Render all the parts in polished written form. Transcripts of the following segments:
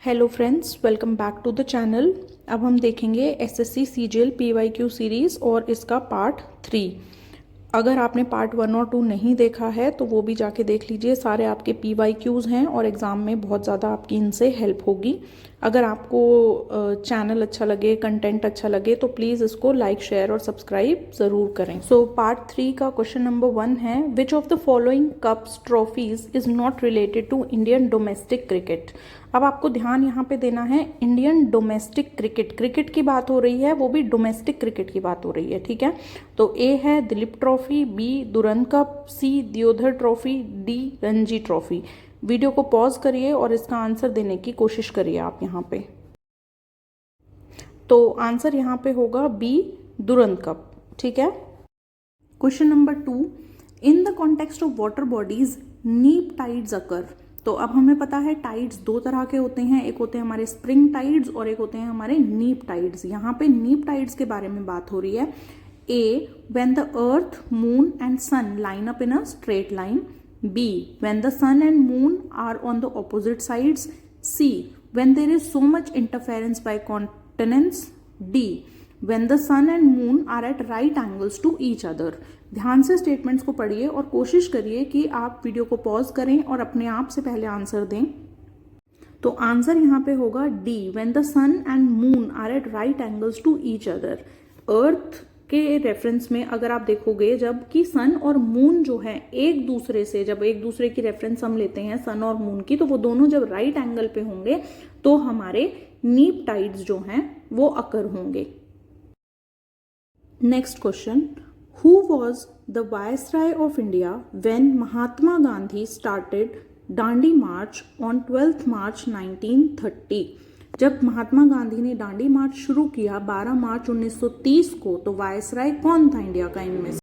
Hello friends, welcome back to the channel. अब हम देखेंगे एसएससी सीजीएल पीवाईक्यू सीरीज़ और इसका पार्ट 3। अगर आपने पार्ट 1 और 2 नहीं देखा है तो वो भी जाके देख लीजिए। सारे आपके पीवाईक्यूज़ हैं और एग्ज़ाम में बहुत ज़्यादा आपकी इनसे हेल्प होगी। अगर आपको चैनल अच्छा लगे, कंटेंट अच्छा लगे तो प्लीज़ इसको लाइक, शेयर और सब्सक्राइब ज़रूर करें। सो पार्ट 3 का क्वेश्चन नंबर 1 है, which of the following cups trophies is not related to Indian domestic cricket. अब आपको ध्यान यहाँ पे देना है, इंडियन डोमेस्टिक क्रिकेट की बात हो रही है, वो भी डोमेस्टिक क्रिकेट की बात हो रही है, ठीक है। तो ए है Duleep Trophy, B Durand Cup, C Deodhar Trophy, D Ranji Trophy. Video को पॉज करिए और इसका आंसर देने की कोशिश करिए आप यहाँ पे। तो आंसर यहाँ पे होगा बी दुरंत कप, ठीक है। Question number 2, in the context of water bodies नीप टाइड्स अकर। तो अब हमें पता है टाइड्स दो तरह के होते हैं, एक होते हैं हमारे स्प्रिंग टाइड्स और एक होते हैं हमारे नीप टाइड्स। यहाँ पे नीप टाइड्स के बारे में बात हो रही है। A, when the earth, moon and sun line up in a straight line. B, when the sun and moon are on the opposite sides. C, when there is so much interference by continents. D, when the sun and moon are at right angles to each other। ध्यान से statements को पढ़िए और कोशिश करिए कि आप video को पॉज करें और अपने आप से पहले आंसर दें। तो आंसर यहाँ पे होगा D, when the sun and moon are at right angles to each other। अर्थ के रेफरेंस में अगर आप देखोगे, जब कि सन और मून जो है एक दूसरे से, जब एक दूसरे की रेफरेंस हम लेते हैं सन और मून की, तो वो दोनों जब राइट एंगल पे होंगे तो हमारे नीप टाइड्स जो हैं वो अकर होंगे। Next question, who was the Viceroy of India when Mahatma Gandhi started Dandi March on 12th March 1930। जब महात्मा गांधी ने डांडी मार्च शुरू किया 12 मार्च 1930 को, तो वायसराय कौन था इंडिया का इनमें से?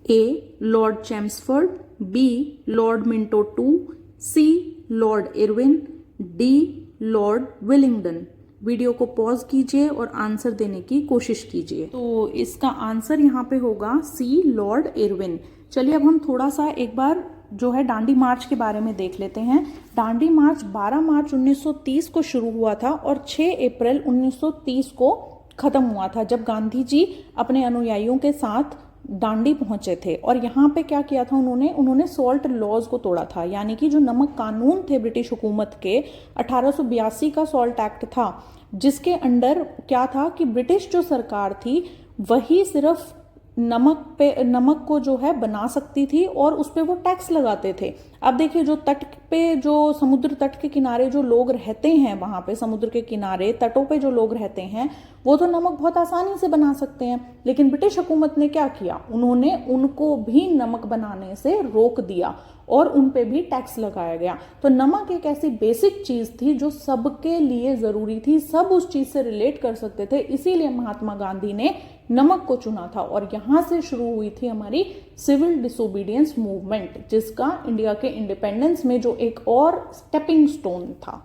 A, Lord Chelmsford, B, Lord Minto two, C, Lord Irwin, D, Lord Willingdon. Video को पॉज कीजिए और आंसर देने की कोशिश कीजिए। तो इसका आंसर यहाँ पे होगा सी, लॉर्ड इरविन। चलिए अब हम थोड़ा सा एक बार जो है डांडी मार्च के बारे में देख लेते हैं। डांडी मार्च 12 मार्च 1930 को शुरू हुआ था और 6 अप्रैल 1930 को खत्म हुआ था, जब गांधी जी अपने अनुयायियों के साथ डांडी पहुंचे थे। और यहाँ पे क्या किया था उन्होंने सॉल्ट लॉज को तोड़ा था, यानी कि जो नमक कानून थे ब्रिटिश हुकूमत के, 1882 का सॉल्ट एक्ट था, जिसके अंडर क्या था कि ब्रिटिश जो सरकार थी वही सिर्फ नमक को जो है बना सकती थी और उस पे वो टैक्स लगाते थे। अब देखिए, जो तट पे, जो समुद्र तट के किनारे जो लोग रहते हैं, वहां पे समुद्र के किनारे तटों पे जो लोग रहते हैं वो तो नमक बहुत आसानी से बना सकते हैं, लेकिन ब्रिटिश हुकूमत ने क्या किया, उन्होंने उनको भी नमक बनाने से रोक दिया और उन पे भी टैक्स लगाया गया। तो नमक एक ऐसी बेसिक चीज थी जो सबके लिए जरूरी थी, सब उस चीज से रिलेट कर सकते थे, इसीलिए महात्मा गांधी ने नमक को चुना था। और यहां से शुरू हुई थी हमारी सिविल डिसोबीडियंस मूवमेंट, जिसका इंडिया के इंडिपेंडेंस में जो एक और स्टेपिंग स्टोन था।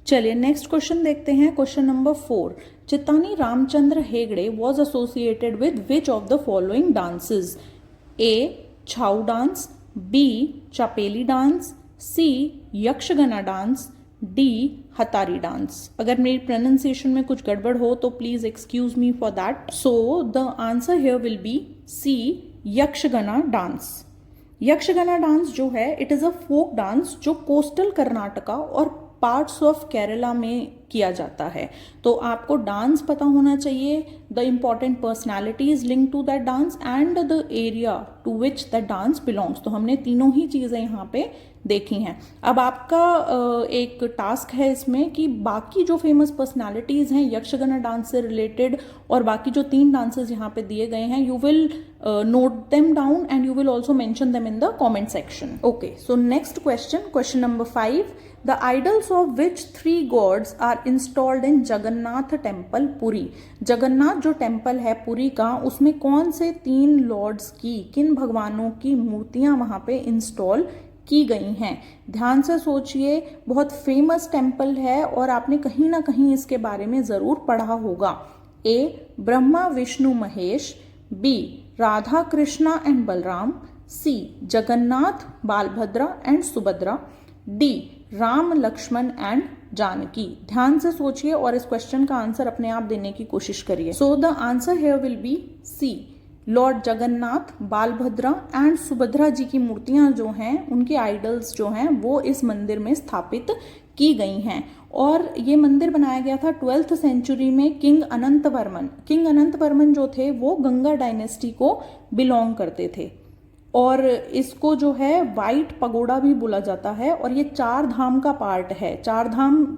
चलिए नेक्स्ट क्वेश्चन देखते हैं। Question number 4, Chittani Ramachandra Hegde was associated with which of the following dances. A, Chhau dance, B, Chhapeli dance, C, Yakshagana dance, D, Hatari dance. अगर मेरी प्रोनाउंसिएशन में कुछ गड़बड़ हो तो please excuse me for that. So the answer here will be C, Yakshagana dance. Yakshagana dance जो है, it is a folk dance जो कोस्टल कर्नाटका और पार्ट्स ऑफ केरला में किया जाता है। तो आपको डांस पता होना चाहिए, the important personalities link to that dance and the area to which that dance belongs. तो हमने तीनों ही चीजें यहाँ पे देखी हैं। अब आपका एक टास्क है इसमें कि बाकी जो फेमस पर्सनालिटीज हैं यक्षगना डांस से रिलेटेड और बाकी जो 3 डांसेस यहाँ पे दिए गए हैं, you will note them down and you will also mention them in the comment section. Okay, so next question number 5, the idols of which 3 gods are installed in Jagannath temple Puri. Jagannath जो temple है पुरी का, उसमें कौन से 3 लॉर्ड्स की, किन भगवानों की मूर्तियां वहां पे इंस्टॉल की गई हैं? ध्यान से सोचिए, बहुत फेमस टेम्पल है और आपने कहीं ना कहीं इसके बारे में जरूर पढ़ा होगा। A, Brahma Vishnu Mahesh, B, Radha Krishna and Balram, C, Jagannath Balabhadra and Subhadra, D, Ram Lakshman and Janaki. ध्यान से सोचिए और इस क्वेश्चन का आंसर अपने आप देने की कोशिश करिए। So the answer here will be C, Lord Jagannath, Balabhadra and Subhadra ji की मूर्तियां जो हैं, उनके आइडल्स जो हैं वो इस मंदिर में स्थापित की गई हैं। और ये मंदिर बनाया गया था 12th सेंचुरी में किंग अनंत वर्मन। किंग अनंत वर्मन जो थे वो गंगा डायनेस्टी को बिलोंग करते थे और इसको जो है वाइट पगोड़ा भी बोला जाता है। और ये 4 धाम का पार्ट है। 4 धाम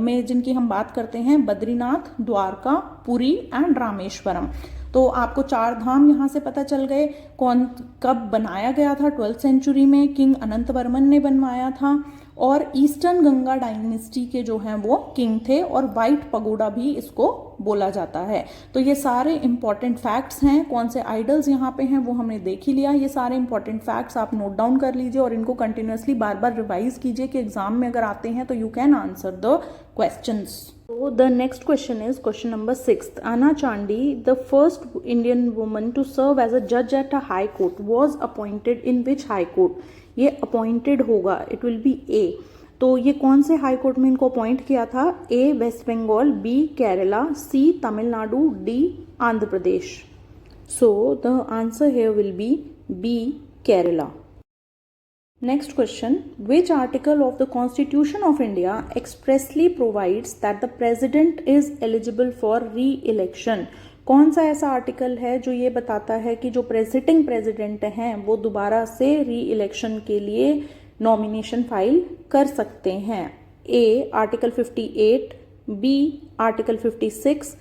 में जिनकी हम बात करते हैं बद्रीनाथ, द्वारका, पुरी एंड रामेश्वरम। तो आपको 4 धाम यहाँ से पता चल गए। कौन कब बनाया गया था? 12th सेंचुरी में किंग अनंत वर्मन ने बनवाया था और ईस्टर्न गंगा डायनेस्टी के जो हैं वो किंग थे और वाइट पगोड़ा भी इसको बोला जाता है। तो ये सारे इंपॉर्टेंट फैक्ट्स हैं। कौन से आइडल्स यहाँ पे हैं वो हमने देख ही लिया। ये सारे इंपॉर्टेंट फैक्ट्स आप नोट डाउन कर लीजिए और इनको कंटिन्यूअसली बार बार रिवाइज कीजिए कि एग्जाम में अगर आते हैं तो you can answer the questions. So the next question is question number 6. Anna Chandi, the first Indian woman to serve as a judge at a high court, was appointed in which high court? ये appointed होगा, it will be A. तो ये कौन से high court में इनको appoint किया था? A West Bengal, B Kerala, C Tamil Nadu, D Andhra Pradesh. So the answer here will be B Kerala. Next question, which article of the Constitution of India expressly provides that the president is eligible for re-election? कौन सा ऐसा article है जो ये बताता है कि जो सिटिंग प्रेसिडेंट हैं वो दोबारा से री इलेक्शन के लिए नॉमिनेशन फाइल कर सकते हैं? A article 58, B article 56,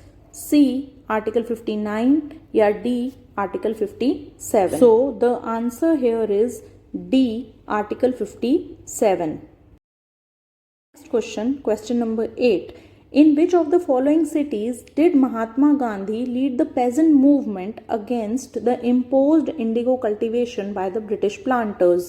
C article 59 या D article 57। So the answer here is D Article 57. Next question, question number 8. In which of the following cities did Mahatma Gandhi lead the peasant movement against the imposed indigo cultivation by the British planters?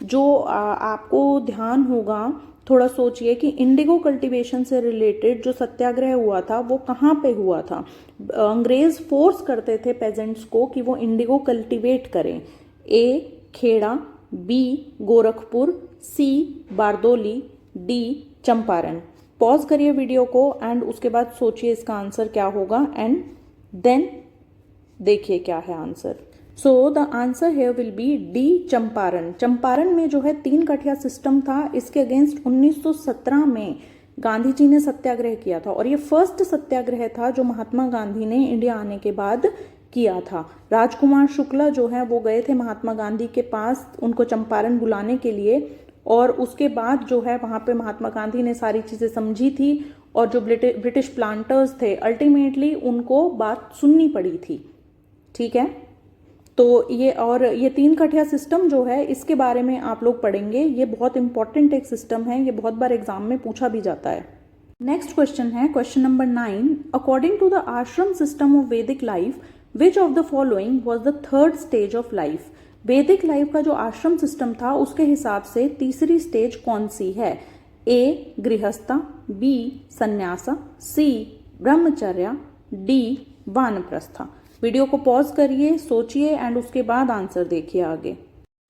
जो आपको ध्यान होगा, थोड़ा सोचिए कि Indigo cultivation से related जो सत्याग्रह हुआ था वो कहाँ पे हुआ था? अंग्रेज फोर्स करते थे पेजेंट्स को कि वो इंडिगो कल्टीवेट करें। A Kheda, B Gorakhpur, C Bardoli, D Champaran. Pause करिए वीडियो को एंड उसके बाद सोचिए इसका आंसर क्या होगा एंड देन देखिए क्या है answer. So the answer here will B D Champaran. Champaran में जो है 3 कठिया सिस्टम था, इसके अगेंस्ट 1917 में गांधी जी ने सत्याग्रह किया था और ये फर्स्ट सत्याग्रह था जो महात्मा गांधी ने इंडिया आने के बाद किया था। राजकुमार शुक्ला जो है वो गए थे महात्मा गांधी के पास उनको चंपारण बुलाने के लिए और उसके बाद जो है वहां पे महात्मा गांधी ने सारी चीजें समझी थी और जो ब्रिटिश प्लांटर्स थे अल्टीमेटली उनको बात सुननी पड़ी थी। ठीक है, तो ये 3 कठिया सिस्टम जो है इसके बारे में आप लोग पढ़ेंगे। ये बहुत इंपॉर्टेंट एक सिस्टम है, ये बहुत बार एग्जाम में पूछा भी जाता है। नेक्स्ट क्वेश्चन है question number 9। According to the ashram system of Vedic life which of the following was the third stage of life? Vedic life का जो आश्रम सिस्टम था उसके हिसाब से तीसरी स्टेज कौन सी है? A गृहस्था, B संन्यासा, C ब्रह्मचर्य, D वानप्रस्था। वीडियो को पॉज करिए, सोचिए एंड उसके बाद आंसर देखिए आगे।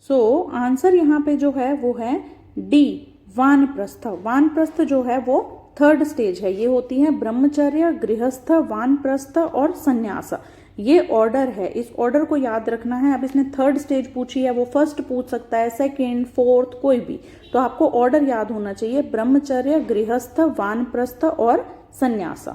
सो आंसर यहाँ पे जो है वो है D वानप्रस्थ। वानप्रस्थ जो है वो थर्ड स्टेज है। ये होती है ब्रह्मचर्य, गृहस्थ, वानप्रस्थ और संन्यास। ये ऑर्डर है, इस ऑर्डर को याद रखना है। अब इसने थर्ड स्टेज पूछी है, वो फर्स्ट पूछ सकता है, सेकेंड, फोर्थ, कोई भी, तो आपको ऑर्डर याद होना चाहिए, ब्रह्मचर्य, गृहस्थ, वानप्रस्थ और संन्यास।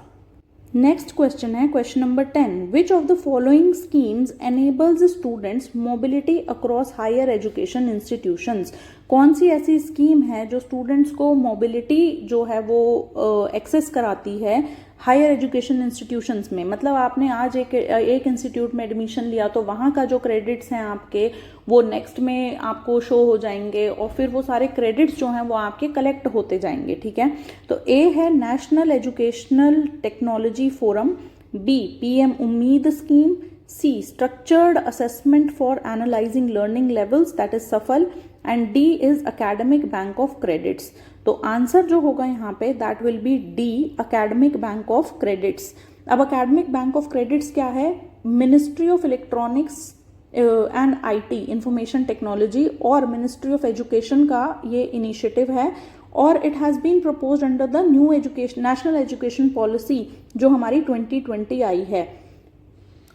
नेक्स्ट क्वेश्चन है question number 10। Which of the following schemes enables students mobility across higher education institutions? कौन सी ऐसी स्कीम है जो स्टूडेंट्स को मोबिलिटी जो है वो एक्सेस कराती है हायर एजुकेशन इंस्टीट्यूशंस में? मतलब आपने आज एक इंस्टीट्यूट में एडमिशन लिया तो वहाँ का जो क्रेडिट्स हैं आपके वो नेक्स्ट में आपको शो हो जाएंगे और फिर वो सारे क्रेडिट्स जो हैं वो आपके कलेक्ट होते जाएंगे। ठीक है, तो ए है National Educational Technology Forum, B PM Ummeed scheme, C Structured Assessment for Analysing Learning Levels that is Safal and D is Academic Bank of Credits. तो आंसर जो होगा यहाँ पे that will be D Academic Bank of Credits. अब Academic Bank of Credits क्या है? Ministry of Electronics and IT information technology और Ministry of Education का ये इनिशिएटिव है और it has been proposed under the new education national education policy जो हमारी 2020 आई है।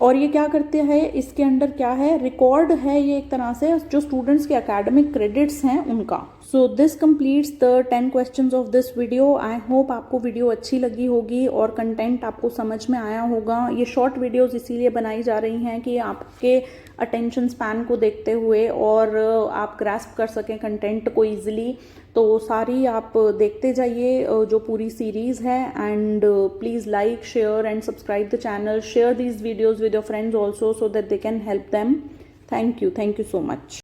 और ये क्या करते हैं, इसके अंडर क्या है, रिकॉर्ड है ये एक तरह से जो स्टूडेंट्स के एकेडमिक क्रेडिट्स हैं उनका। So this completes the 10 questions of this video. I hope आपको वीडियो अच्छी लगी होगी और कंटेंट आपको समझ में आया होगा। ये शॉर्ट वीडियोस इसीलिए बनाई जा रही हैं कि आपके अटेंशन स्पैन को देखते हुए और आप ग्रैस्प कर सकें कंटेंट को ईजिली। तो सारी आप देखते जाइए जो पूरी सीरीज़ है। And please like, share and subscribe the channel, share these videos with your friends also so that they can help them. Thank you so much.